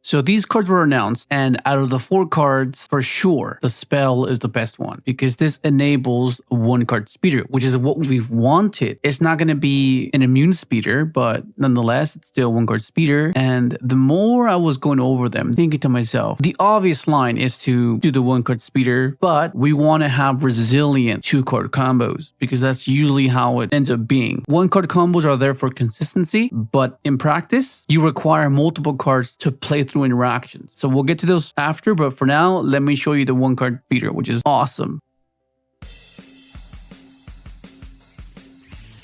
So these cards were announced, and out of the 4 cards, for sure, the spell is the best one because this enables a 1-card speeder, which is what we've wanted. It's not going to be an immune speeder, but nonetheless, it's still a 1-card speeder. And the more I was going over them, thinking to myself, the obvious line is to do the 1-card speeder, but we want to have resilient 2-card combos because that's usually how it ends up being. 1-card combos are there for consistency, but in practice, you require multiple cards to play through interactions. So we'll get to those after, but for now, let me show you the 1-card speeder, which is awesome.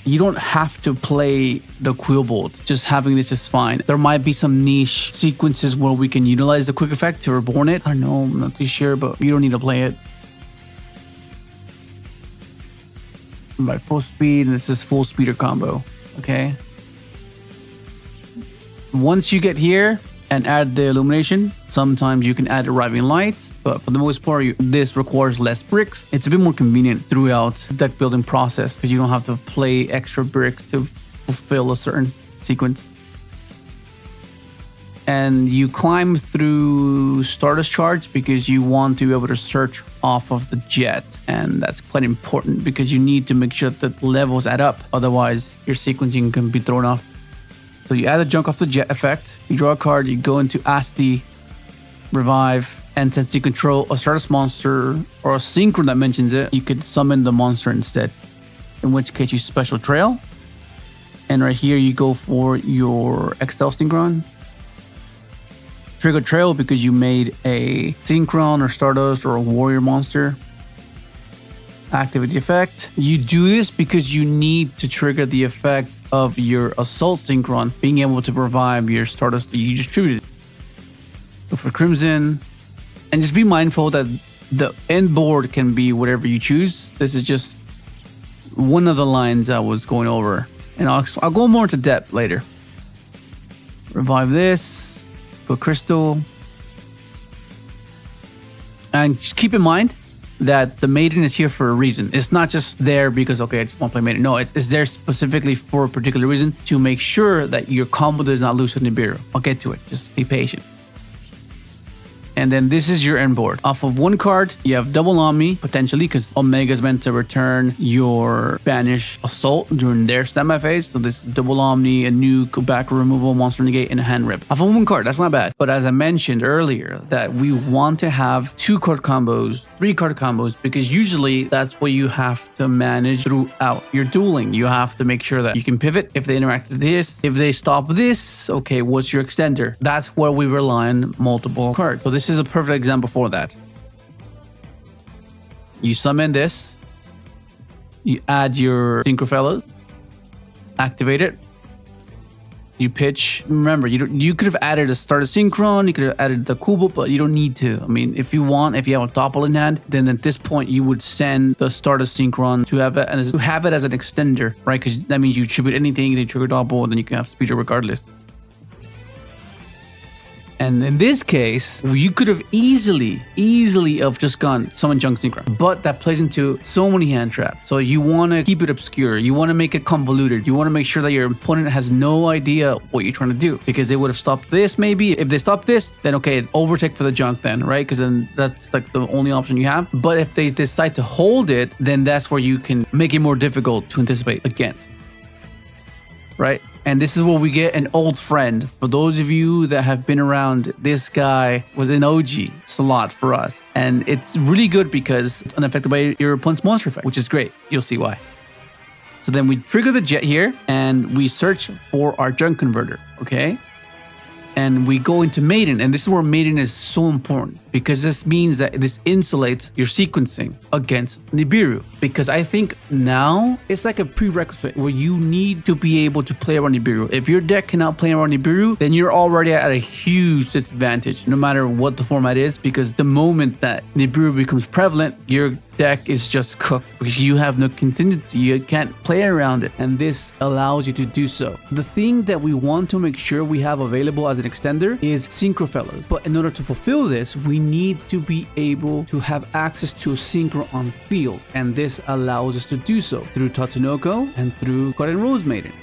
You don't have to play the Quillbolt. Just having this is fine. There might be some niche sequences where we can utilize the quick effect to reborn it. I don't know, I'm not too sure, but you don't need to play it. By full speed, this is full speeder combo, okay? Once you get here and add the illumination, sometimes you can add arriving lights, but for the most part, this requires less bricks. It's a bit more convenient throughout the deck building process because you don't have to play extra bricks to fulfill a certain sequence. And you climb through Stardust Shards because you want to be able to search off of the jet. And that's quite important because you need to make sure that the levels add up. Otherwise, your sequencing can be thrown off. So you add a junk off the jet effect, you draw a card, you go into Asti, Revive, and since you control a Stardust monster or a Synchron that mentions it, you could summon the monster instead. In which case you Special Trail. And right here you go for your XL Synchron. Trigger Trail because you made a Synchron or Stardust or a Warrior monster. Activate the effect. You do this because you need to trigger the effect of your Assault Synchron being able to revive your Stardust that you distributed. Go for Crimson. And just be mindful that the end board can be whatever you choose. This is just one of the lines I was going over. And I'll go more into depth later. Revive this. Put Crystal. And just keep in mind that the Maiden is here for a reason. It's not just there because, okay, I just want to play Maiden. No, it's there specifically for a particular reason to make sure that your combo does not lose to Nibiru. I'll get to it. Just be patient. And then this is your end board. Off of 1 card, you have Double Omni, potentially, because Omega is meant to return your Banish Assault during their standby phase. So this is Double Omni, a nuke, back removal, monster negate, and a hand rip. Off of 1 card, that's not bad. But as I mentioned earlier, that we want to have 2-card combos, 3-card combos, because usually that's what you have to manage throughout your dueling. You have to make sure that you can pivot if they interact with this. If they stop this, okay, what's your extender? That's where we rely on multiple cards. So this is a perfect example for that. You summon this, you add your Synchro Fellows, activate it, you pitch. Remember, you could have added a Starter Synchron, you could have added the Kubo, but you don't need to. I mean, if you have a Topple in hand, then at this point you would send the Starter Synchron to have it as an extender, right? Because that means you tribute anything, they trigger Topple, then you can have Speeder regardless. And in this case, you could have easily have just gone summon Junk Synchron. But that plays into so many hand traps. So you want to keep it obscure. You want to make it convoluted. You want to make sure that your opponent has no idea what you're trying to do. Because they would have stopped this maybe. If they stop this, then okay, overtake for the junk then, right? Because then that's like the only option you have. But if they decide to hold it, then that's where you can make it more difficult to anticipate against. Right? And this is where we get an old friend. For those of you that have been around, this guy was an OG slot for us. And it's really good because it's unaffected by your opponent's monster effect, which is great. You'll see why. So then we trigger the jet here and we search for our junk converter, okay? And we go into Maiden, and this is where Maiden is so important because this means that this insulates your sequencing against Nibiru. Because I think now it's like a prerequisite where you need to be able to play around Nibiru. If your deck cannot play around Nibiru, then you're already at a huge disadvantage, no matter what the format is, because the moment that Nibiru becomes prevalent, your deck is just cooked because you have no contingency. You can't play around it, and this allows you to do so. The thing that we want to make sure we have available as an extender is Synchro Fellows. But in order to fulfill this, we need to be able to have access to a Synchro on field, and this allows us to do so through Tatsunoko and through Garden Rose Maiden.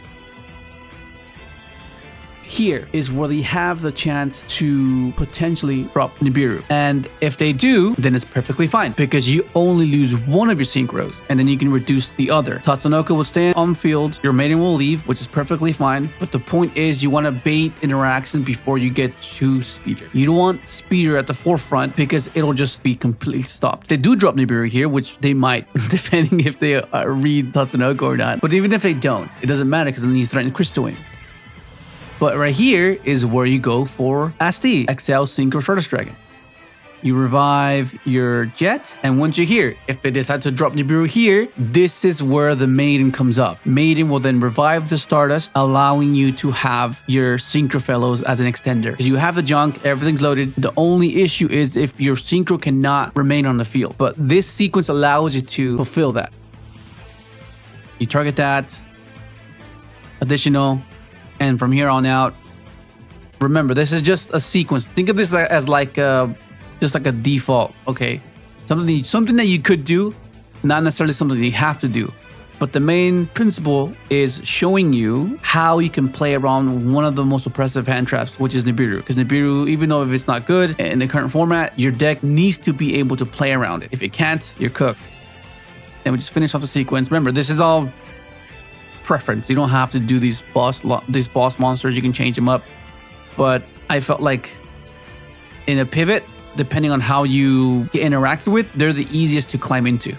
here is where they have the chance to potentially drop Nibiru. And if they do, then it's perfectly fine because you only lose one of your synchros and then you can reduce the other. Tatsunoko will stand on field, your maiden will leave, which is perfectly fine. But the point is you want to bait interactions before you get to Speeder. You don't want Speeder at the forefront because it'll just be completely stopped. They do drop Nibiru here, which they might, depending if they read Tatsunoko or not. But even if they don't, it doesn't matter because then you threaten Crystal Wing. But right here is where you go for Asti, Exile Synchro Stardust Dragon. You revive your Jet, and once you're here, if they decide to drop Nibiru here, this is where the Maiden comes up. Maiden will then revive the Stardust, allowing you to have your Synchro Fellows as an extender. Because you have the junk, everything's loaded. The only issue is if your Synchro cannot remain on the field. But this sequence allows you to fulfill that. You target that, additional, and from here on out, remember, this is just a sequence. Think of this as like just like a default, okay? Something that you could do, not necessarily something that you have to do. But the main principle is showing you how you can play around one of the most oppressive hand traps, which is Nibiru. Because Nibiru, even though if it's not good in the current format, your deck needs to be able to play around it. If it can't, you're cooked. And we just finish off the sequence. Remember, this is all preference. You don't have to do these boss monsters. You can change them up. But I felt like in a pivot, depending on how you get interacted with, they're the easiest to climb into.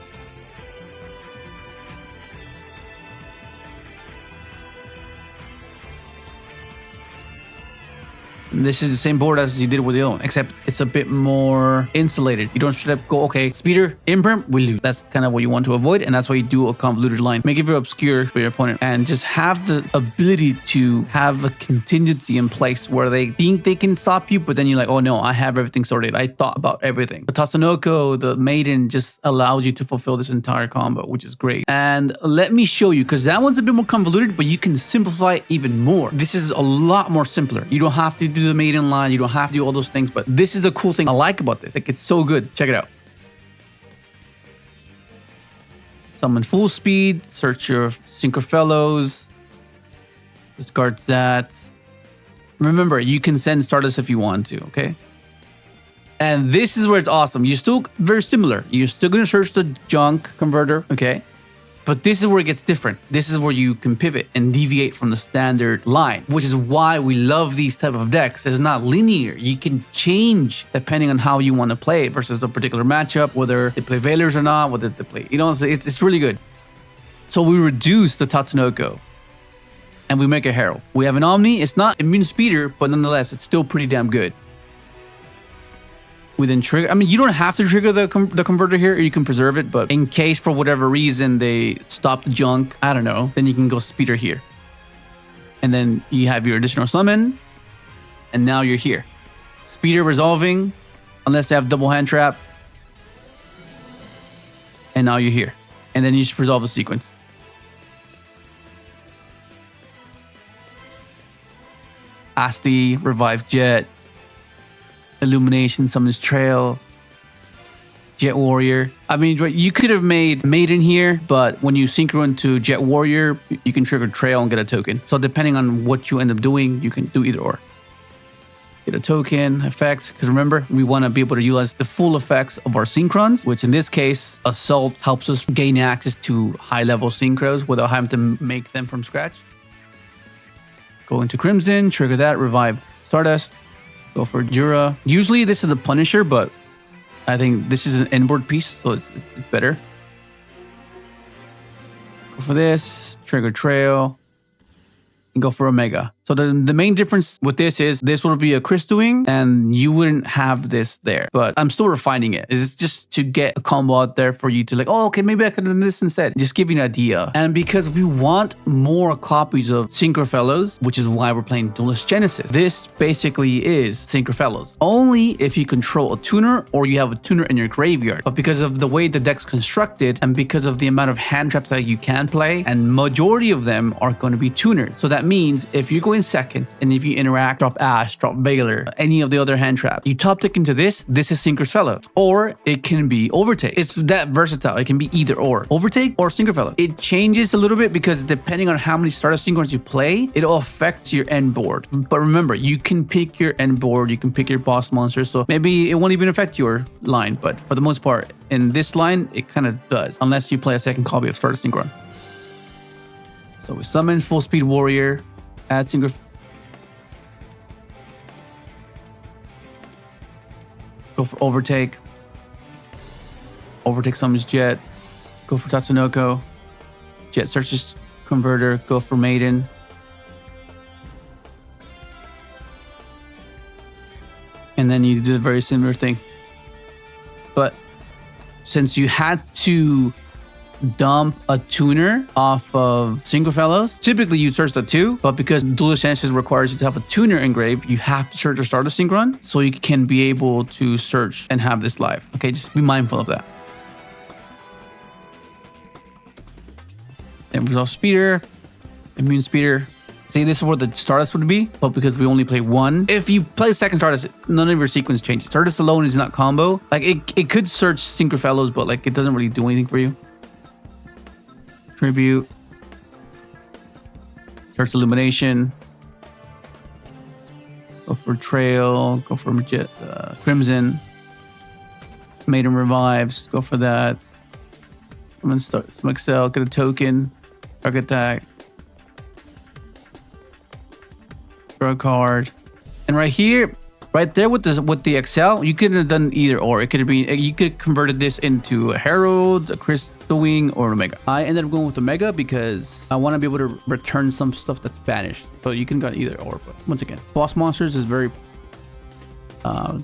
And this is the same board as you did with the other one, except it's a bit more insulated. You don't straight up go, okay, Speeder, Imperm, we lose. That's kind of what you want to avoid, and that's why you do a convoluted line. Make it very obscure for your opponent, and just have the ability to have a contingency in place where they think they can stop you, but then you're like, oh no, I have everything sorted. I thought about everything. The Tatsunoko, the Maiden, just allows you to fulfill this entire combo, which is great. And let me show you, because that one's a bit more convoluted, but you can simplify it even more. This is a lot more simpler. You don't have to do the Maiden line, you don't have to do all those things, but this is the cool thing I like about this. Like, it's so good. Check it out. Summon Fullspeed, search your Synchro Fellows, discard that. Remember, you can send Stardust if you want to, okay? And this is where it's awesome. You're still very similar. You're still going to search the junk converter, okay? But this is where it gets different. This is where you can pivot and deviate from the standard line, which is why we love these type of decks. It's not linear. You can change depending on how you want to play versus a particular matchup, whether they play Veilers or not, whether they play, you know, it's really good. So we reduce the Tatsunoko and we make a Herald. We have an Omni. It's not immune Speeder, but nonetheless, it's still pretty damn good. We then trigger. I mean, you don't have to trigger the converter here, or you can preserve it, but in case for whatever reason they stop the junk, I don't know, then you can go Speeder here. And then you have your additional summon, and now you're here. Speeder resolving, unless they have double hand trap. And now you're here. And then you just resolve the sequence. Asti, revive Jet. Illumination, Summons Trail, Jet Warrior. I mean, you could have made Maiden here, but when you synchro into Jet Warrior, you can trigger Trail and get a token. So depending on what you end up doing, you can do either or. Get a token, effects, because remember, we want to be able to utilize the full effects of our Synchrons, which in this case, Assault helps us gain access to high-level Synchros without having to make them from scratch. Go into Crimson, trigger that, revive Stardust. Go for Jura. Usually this is the Punisher, but I think this is an inboard piece, so it's better. Go for this, trigger Trail, and go for Omega. So the main difference with this is this will be a Crystal Wing, and you wouldn't have this there. But I'm still refining it. It's just to get a combo out there for you to like, oh, okay, maybe I could have done this instead. Just give you an idea. And because we want more copies of Synchro Fellows, which is why we're playing Duelist Genesis, this basically is Synchro Fellows. Only if you control a tuner or you have a tuner in your graveyard. But because of the way the deck's constructed and because of the amount of hand traps that you can play, and majority of them are going to be tuners. So that means if you're going go in second, and if you interact, drop Ash, drop Baylor, any of the other hand traps, you top tick into this is Synchron's Fellow. Or it can be Overtake. It's that versatile. It can be either or. Overtake or Synchron Fellow. It changes a little bit because depending on how many starter Synchrons you play, it'll affect your end board. But remember, you can pick your end board, you can pick your boss monsters, so maybe it won't even affect your line, but for the most part, in this line, it kind of does, unless you play a second copy of starter Synchron. So we summon Fullspeed Warrior, add Synchron. Go for Overtake. Overtake summons Jet. Go for Tatsunoko. Jet searches Converter. Go for Maiden. And then you do a very similar thing. But since you had to dump a tuner off of Synchron Fellows, typically you search the 2, but because Duelist Chances requires you to have a tuner engraved, you have to search a starter Synchron so you can be able to search and have this live. Okay, just be mindful of that. Then resolve Speeder, Immune Speeder. See, this is where the Stardust would be, but because we only play one, if you play second Stardust, none of your sequence changes. Stardust alone is not combo. Like it could search Synchron Fellows, but like it doesn't really do anything for you. Tribute. Search Illumination. Go for Trail. Go for Crimson. Maiden Revives. Go for that. I'm gonna start some Excel. Get a token. Target attack. Draw a card. And right here, right there with the Excel, you could have done either or. It could be, you could have converted this into a Herald, a Crystal Wing, or Omega. I ended up going with Omega because I want to be able to return some stuff that's banished. So you can go either or, but once again, boss monsters is very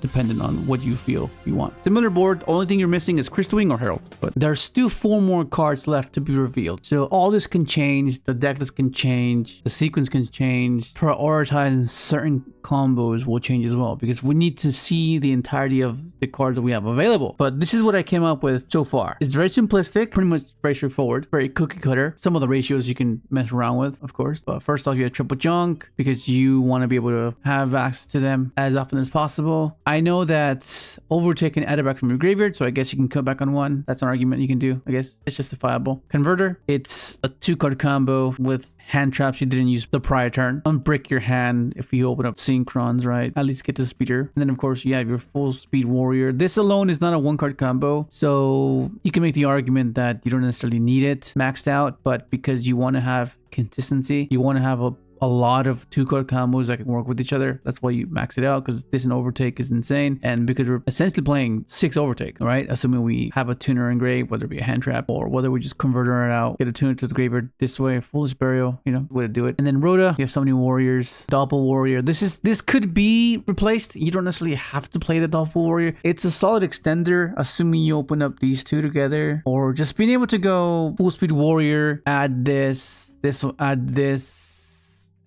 dependent on what you feel you want. Similar board, only thing you're missing is Crystal Wing or Herald, but there's still 4 more cards left to be revealed. So all this can change, the deck list can change, the sequence can change, prioritizing certain combos will change as well, because we need to see the entirety of the cards that we have available. But this is what I came up with so far. It's very simplistic, pretty much very straightforward, very cookie cutter. Some of the ratios you can mess around with, of course, but first off, you have triple junk because you want to be able to have access to them as often as possible. I know that Overtake can add it back from your graveyard, so I guess you can cut back on 1. That's an argument you can do. I guess it's justifiable. Converter, it's a 2-card combo with hand traps you didn't use the prior turn. Unbrick your hand if you open up Synchrons, right? At least get the Speeder. And then of course you have your Fullspeed Warrior. This alone is not a 1-card combo, so you can make the argument that you don't necessarily need it maxed out, but because you want to have consistency, you want to have a lot of 2-card combos that can work with each other. That's why you max it out, because this and Overtake is insane. And because we're essentially playing 6 Overtakes, right? Assuming we have a tuner engraved, whether it be a hand trap or whether we just convert it out, get a tuner to the graveyard this way, Foolish Burial, you know, way to do it. And then Rhoda, you have Summoning Warriors, Doppel Warrior. This could be replaced. You don't necessarily have to play the Doppel Warrior. It's a solid extender, assuming you open up these 2 together, or just being able to go Fullspeed Warrior, add this will add this,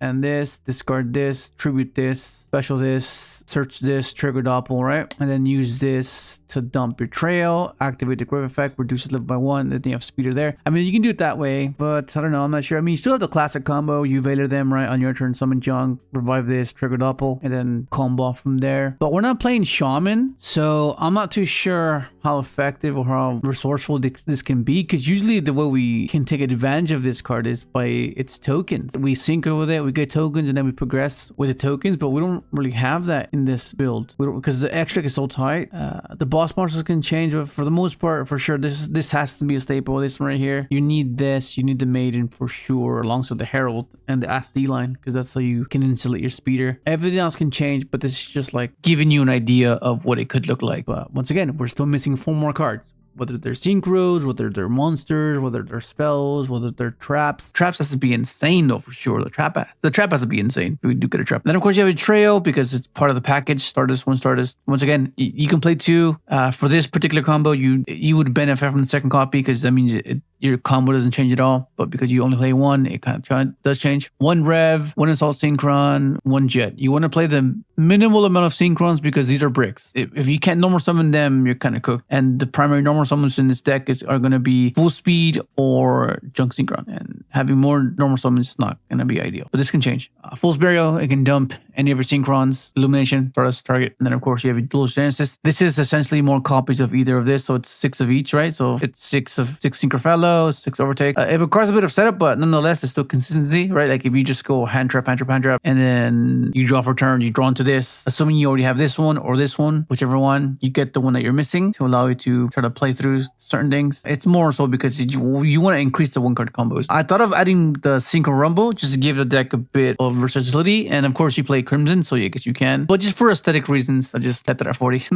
and this, discard this, tribute this, special this, search this, trigger Doppel, right? And then use this to dump your trail, activate the grave effect, reduces level by 1, then you have Speeder there. I mean, you can do it that way, but I don't know, I'm not sure. I mean, you still have the classic combo, you Veiler them, right? On your turn, summon junk, revive this, trigger Doppel, and then combo off from there. But we're not playing Shaman, so I'm not too sure how effective or how resourceful this can be, because usually the way we can take advantage of this card is by its tokens. We synchro with it, we get tokens, and then we progress with the tokens, but we don't really have that in this build. We don't, because the extra is so tight. The boss monsters can change, but for the most part, for sure, this has to be a staple. This one right here, you need this, you need the Maiden for sure, alongside the Herald and the SD line, because that's how you can insulate your Speeder. Everything else can change, but this is just like giving you an idea of what it could look like. But once again, we're still missing 4 more cards. Whether they're synchros, whether they're monsters, whether they're spells, whether they're traps. Traps has to be insane though, for sure. The trap has to be insane if we do get a trap. And then of course you have a trail because it's part of the package. Stardust, 1 Stardust. Once again, you can play 2. For this particular combo, you would benefit from the second copy because that means your combo doesn't change at all. But because you only play 1, it kind of does change. 1 Rev, 1 Assault Synchron, 1 Jet. You want to play the minimal amount of synchrons because these are bricks. If you can't normal summon them, you're kind of cooked. And the primary normal summons in this deck are going to be Fullspeed or Junk Synchron. And having more normal summons is not going to be ideal. But this can change. Fool's Burial, it can dump any of your synchrons, Illumination, Stardust Target, and then of course you have your Duelist Genesis. This is essentially more copies of either of this, so it's 6 of each, right? So it's 6 Synchro Fellows, 6 Overtake. It requires a bit of setup, but nonetheless, it's still consistency, right? Like if you just go hand trap, and then you draw for turn, you draw into this, assuming you already have this one or this one, whichever one, you get the one that you're missing to allow you to try to play through certain things. It's more so because you want to increase the one card combos. I thought of adding the Synchro Rumble just to give the deck a bit of versatility, and of course you play Crimson, so I guess you can. But just for aesthetic reasons, I just left it at 40.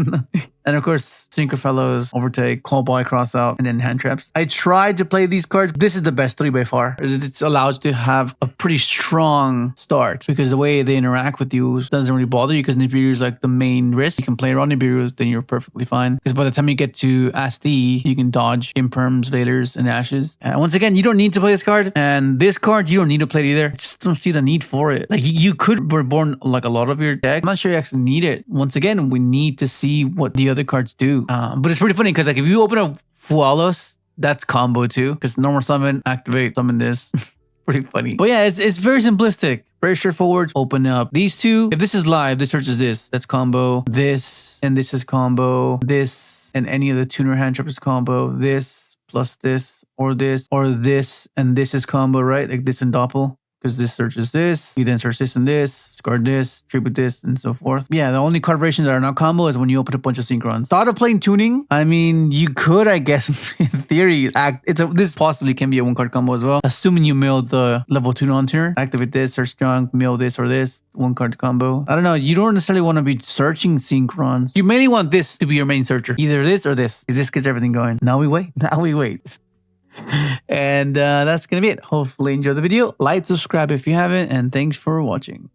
And of course, Synchro Fellows, Overtake, Call Boy, Cross Out, and then hand traps. I tried to play these cards. This is the best 3 by far. It allows you to have a pretty strong start because the way they interact with you doesn't really bother you because Nibiru is like the main risk. You can play around Nibiru, then you're perfectly fine. Because by the time you get to SD, you can dodge Imperms, Veilers, and Ashes. And once again, you don't need to play this card. And this card, you don't need to play it either. I just don't see the need for it. Like you could reborn like a lot of your deck. I'm not sure you actually need it. Once again, we need to see what the other cards do. But it's pretty funny because like if you open up Fualos, that's combo too. Because normal summon, activate, summon this. Pretty funny. But yeah, it's very simplistic. Very straightforward. Open up these two. If this is live, this searches this. That's combo. This and this is combo. This and any of the tuner hand trap is combo. This plus this or this and this is combo, right? Like this and doppel. Because this searches this, you then search this and this, discard this, tribute this, and so forth. Yeah, the only card variations that are not combo is when you open a bunch of synchrons. Thought of playing tuning. I mean, you could, I guess, in theory, this possibly can be a 1-card combo as well. Assuming you mill the level 2 non-tuner. Activate this, search junk, mill this or this, 1-card combo. I don't know, you don't necessarily want to be searching synchrons. You mainly want this to be your main searcher. Either this or this, because this gets everything going. Now we wait. And that's gonna be it. Hopefully enjoy the video. Like, subscribe if you haven't, and thanks for watching.